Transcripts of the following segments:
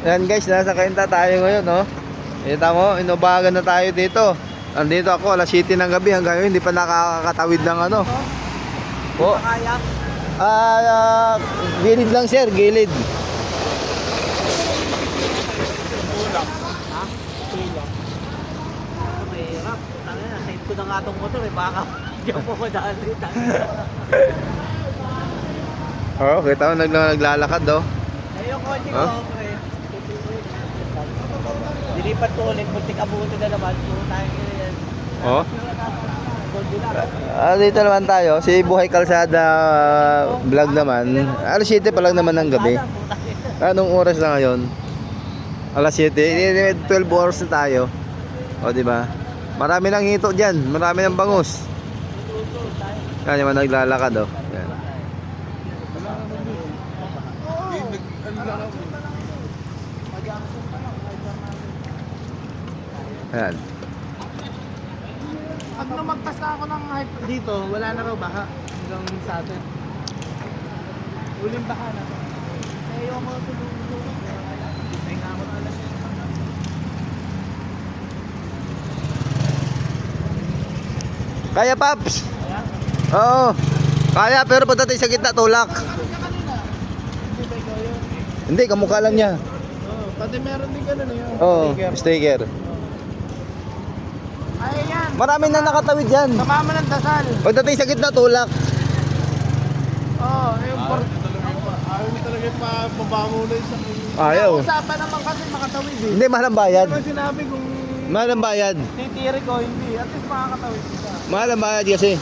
Ayan guys, nasa Cainta tayo ngayon, no? Kita mo, inubagan na tayo dito. Andito ako, alas 7 ng gabi. Hanggang ngayon, hindi pa nakakatawid ng ano. Oh. Kaya? Gilid lang sir, gilid. Kulang. Ha? Kulang. Mahirap. Tangina, save ko na nga itong motor eh. Baka hindi ako madaan dito. Oh, kita mo, naglalakad, oh. Eh, yung kotse ko, Huh? pre. Dilipat ko ulit. Muntik abuti na naman. Puro tayo yan. Oh. Gondi na. Dito naman tayo, si Buhay Kalsada vlog naman. Alas 7 pa lang naman ng gabi. Anong oras na ngayon? Alas 7. 12 hours na tayo. O, di ba? Marami nang hito diyan, marami nang bangus. Yan naman naglalakad, oh. Yan. Ayan. Pag namagpas na ako ng hype dito, wala na raw baka hanggang sa atin. Uling baka na. Eh, yung mga tulong-tulong. May nga ako na alas. Kaya, Paps? Oo. Kaya, pero pagdating sa gitna, tulak. Hindi ba ikaw yun? Hindi, kamukha lang niya. Oo, pati meron din gano'n yun. Oo, sticker. Ay, yan. Marami na nakatawid dyan. Kamama ng dasal. Pagdating sa gitna, tulak. Oo, yung Ayaw mo talaga pa mabangunay sa Ayaw. usapan naman kasi makatawid eh. Hindi, mahal ang bayad. Pero sinabi kung Mahal ang bayad. Titiri ko, hindi. At least makakatawid ka. Mahal ang bayad kasi.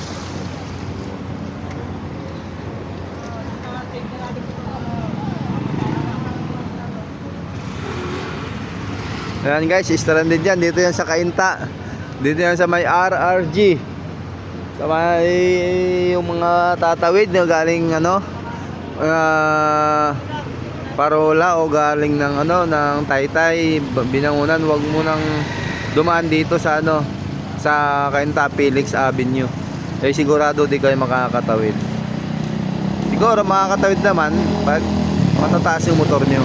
Ayan guys, stranded yan. Dito yan sa Cainta. Dito yan sa may RRG. Sa may yung mga tatawid na galing ano, Parola o galing ng ano, ng Taytay, Binangunan, wag mo nang dumaan dito sa ano, sa Cainta Felix Avenue. Eh sigurado di kayo makakatawid. Siguro makakatawid naman pag matataas yung motor nyo.